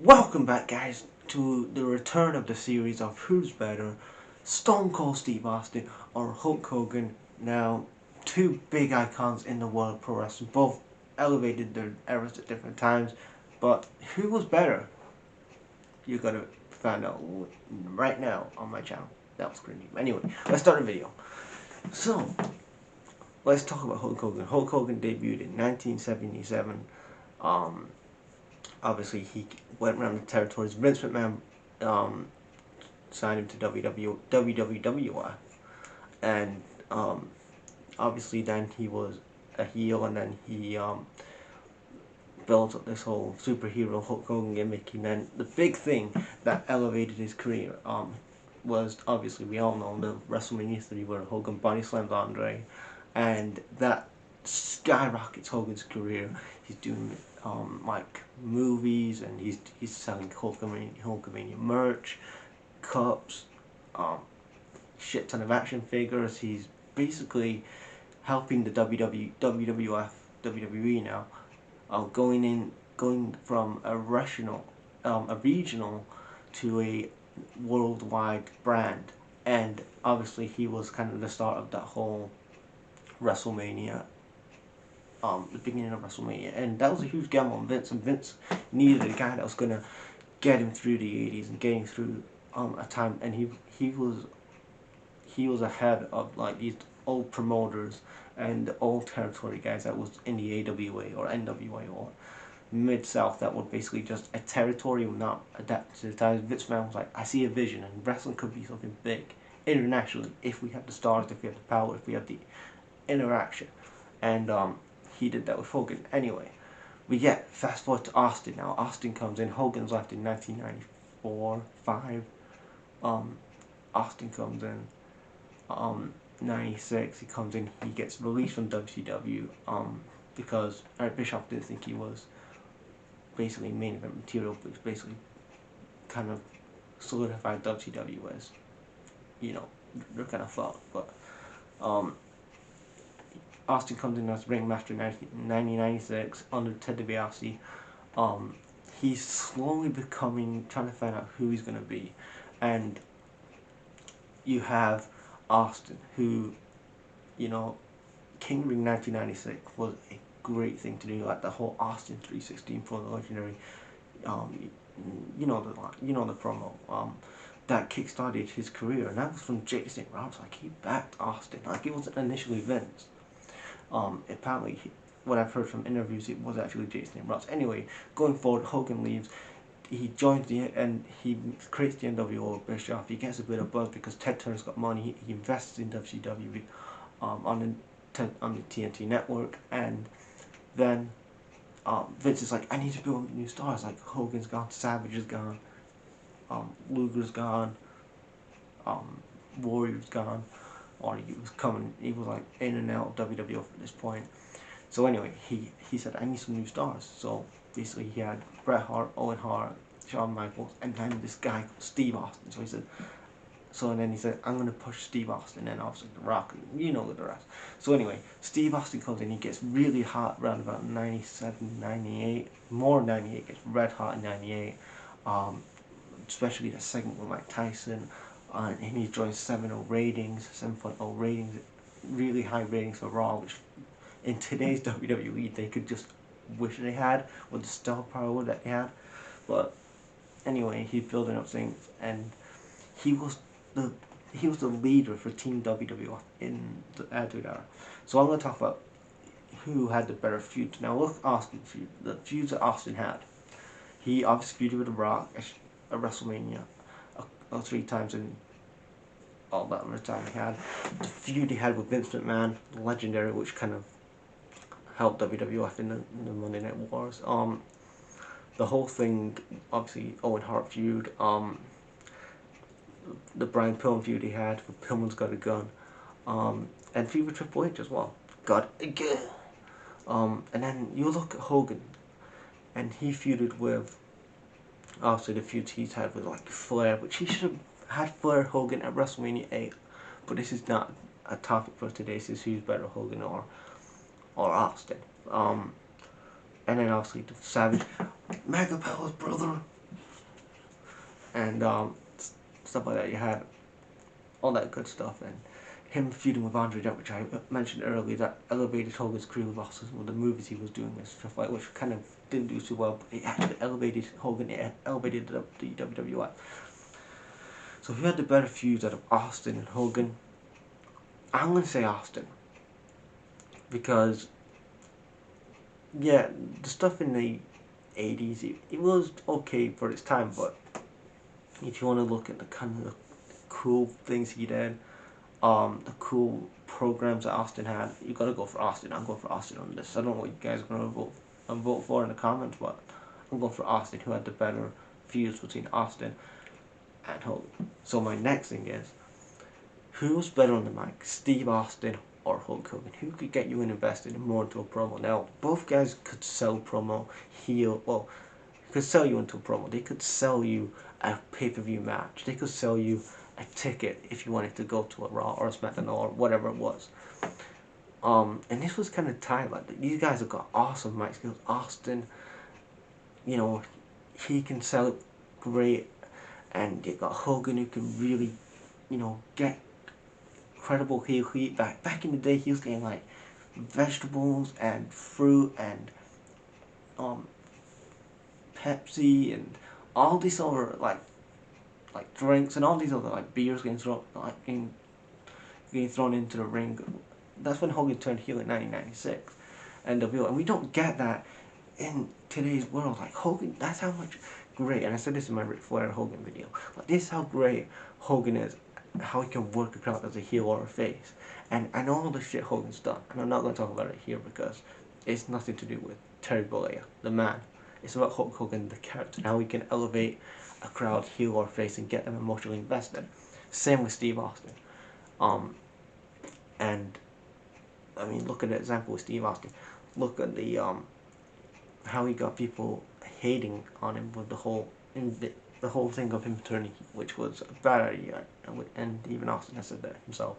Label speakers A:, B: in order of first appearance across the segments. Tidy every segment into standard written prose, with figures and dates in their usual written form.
A: Welcome back, guys, to the return of the series of Who's Better, Stone Cold Steve Austin or Hulk Hogan. Now, two big icons in the world of pro wrestling, both elevated their eras at different times, but who was better? You gotta find out right now on my channel. That was cringy. Anyway, let's start the video. So, let's talk about Hulk Hogan. Hulk Hogan debuted in 1977. Um, Obviously, he went around the territories. Vince McMahon signed him to WWF, and obviously then he was a heel, and then he built up this whole superhero Hulk Hogan gimmick. And then the big thing that elevated his career was, obviously, we all know, the WrestleMania 3 where Hogan body slams Andre, and that skyrockets Hogan's career. He's doing like movies, and he's selling Hulkamania merch, cups, shit ton of action figures. He's basically helping the WWE now, going from a regional to a worldwide brand. And obviously he was kind of the start of that whole WrestleMania, the beginning of WrestleMania, and that was a huge gamble on Vince. And Vince needed a guy that was gonna get him through the '80s and getting through a time. And he was ahead of like these old promoters and the old territory guys that was in the AWA or NWA or Mid South, that were basically just a territory not adapted to the times. Vince McMahon was like, I see a vision, and wrestling could be something big internationally if we have the stars, if we have the power, if we have the interaction. And he did that with Hogan. Anyway, we get fast forward to Austin now. Austin comes in. Hogan's left in 1994, 5. Austin comes in. 96. He comes in. He gets released from WCW. Because Eric Bischoff didn't think he was basically main event material, but it's basically kind of solidified WCW as, they're kind of thought. But Austin comes in as ringmaster in 1996 under Ted DiBiase. He's slowly trying to find out who he's going to be. And you have Austin, who, King Ring 1996 was a great thing to do, like the whole Austin 316 for the legendary, the promo. That kickstarted his career, and that was from Jason Roberts. Like, he backed Austin. Like, it wasn't initially Vince. Apparently, what I've heard from interviews, it was actually Jason Roberts. Anyway, going forward, Hogan leaves. He joins and he creates the NWO with Bischoff. He gets a bit of buzz because Ted Turner's got money. He invests in WCW on the TNT network, and then Vince is like, I need to build new stars. Like, Hogan's gone, Savage is gone, Luger's gone, Warrior's gone, or he was like in and out of WWF at this point. So anyway, he said, I need some new stars. So basically he had Bret Hart, Owen Hart, Shawn Michaels, and then this guy called Steve Austin. And then he said, I'm going to push Steve Austin, and obviously The Rock, and the rest. So anyway, Steve Austin comes in, he gets really hot around about 97, 98, more 98, gets red hot in 98, especially the segment with Mike Tyson, and he joins 7.0 ratings, 7.0 ratings, really high ratings for Raw, which in today's WWE they could just wish they had, with the star power that they had. But anyway, he's building up things, and he was the leader for Team WWF in the Attitude Era. So I'm going to talk about who had the better feuds. Now look, Austin's feud, the feuds that Austin had. He obviously feuded with The Rock at WrestleMania 3 times in all that other time he had. The feud he had with Vince McMahon, legendary, which kind of helped WWF in the Monday Night Wars. The whole thing, obviously, Owen Hart feud, the Brian Pillman feud he had, with Pillman's Got a Gun, and feud with Triple H as well. Got a gun. And then you look at Hogan, and he feuded with, obviously, the feuds he's had with like Flair, which he should have had Flair Hogan at WrestleMania 8, but this is not a topic for today. This is who's better, Hogan or Austin. And then obviously the Savage, Magabella's brother, and stuff like that. You had all that good stuff, and him feuding with Andre Duck, which I mentioned earlier, that elevated Hogan's career with also some of the movies he was doing and stuff like, which kind of didn't do too well, but it actually elevated Hogan, it elevated the WWF. So who had the better feuds out of Austin and Hogan? I'm going to say Austin. Because, yeah, the stuff in the 80s, it was okay for its time, but if you want to look at the kind of the cool things he did, the cool programs that Austin had, you got to go for Austin. I'm going for Austin on this. I don't know what you guys are going to vote for in the comments, but I'm going for Austin, who had the better feuds between Austin and Hogan. So my next thing is, who's better on the mic, Steve Austin or Hulk Hogan? Who could get you invested more into a promo? Now, both guys could sell promo, could sell you into a promo. They could sell you a pay-per-view match. They could sell you a ticket if you wanted to go to a Raw or a SmackDown or whatever it was. And this was kind of tight. Like, these guys have got awesome mic skills. Austin, you know, he can sell it great, and you got Hogan who can really, you know, get incredible heel heat. Back in the day, he was getting like vegetables and fruit and Pepsi and all these other like drinks and all these other like beers getting thrown into the ring. That's when Hogan turned heel in 1996, and we don't get that in today's world. Like Hogan, that's how much great. And I said this in my Ric Flair Hogan video. Like, this is how great Hogan is, how he can work a crowd as a heel or a face, and all the shit Hogan's done. And I'm not going to talk about it here because it's nothing to do with Terry Bollea, the man. It's about Hulk Hogan, the character, and how he can elevate a crowd, heel or face, and get them emotionally invested. Same with Steve Austin. And I mean, look at the example with Steve Austin. Look at the how he got people hating on him with the whole thing of him turning, which was a bad idea, and even Austin has said that himself.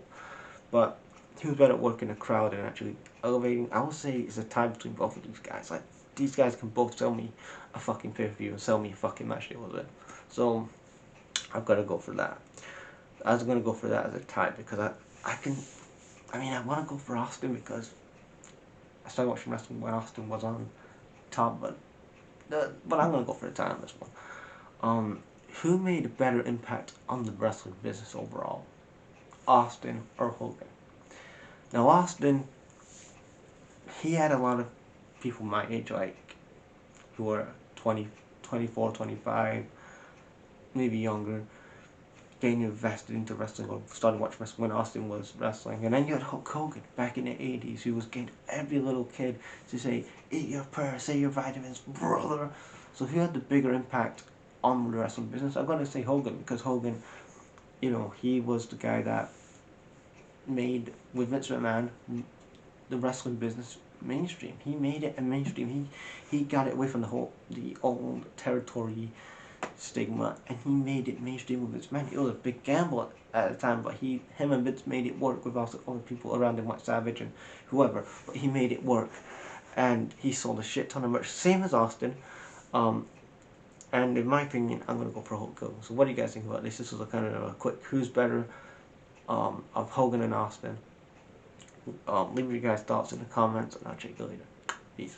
A: But he was better at working a crowd and actually elevating. I would say it's a tie between both of these guys. Like, these guys can both sell me a fucking pay-per-view and sell me a fucking match deal with it. So I've got to go for that. I was going to go for that as a tie because I want to go for Austin because I started watching wrestling when Austin was on top, but I'm going to go for the tie on this one. Who made a better impact on the wrestling business overall? Austin or Hogan? Now, Austin, he had a lot of people my age, like, who were 20, 24, 25, maybe younger, getting invested into wrestling or started watching wrestling when Austin was wrestling. And then you had Hulk Hogan back in the 80s, who was getting every little kid to say, eat your pear, say your vitamins, brother. So who had the bigger impact on the wrestling business? I'm going to say Hogan, because Hogan, you know, he was the guy that made, with Vince McMahon, the wrestling business mainstream. He made it a mainstream. He got it away from the old territory stigma, and he made it mainstream with Vince McMahon. It was a big gamble at the time, but him and Vince made it work with also other people around him, like Savage and whoever. But he made it work, and he sold a shit ton of merch, same as Austin. And in my opinion, I'm gonna go for Hulk Hogan. So what do you guys think about this? This was a kind of a quick who's better of Hogan and Austin. Leave your guys' thoughts in the comments, and I'll check you later. Peace.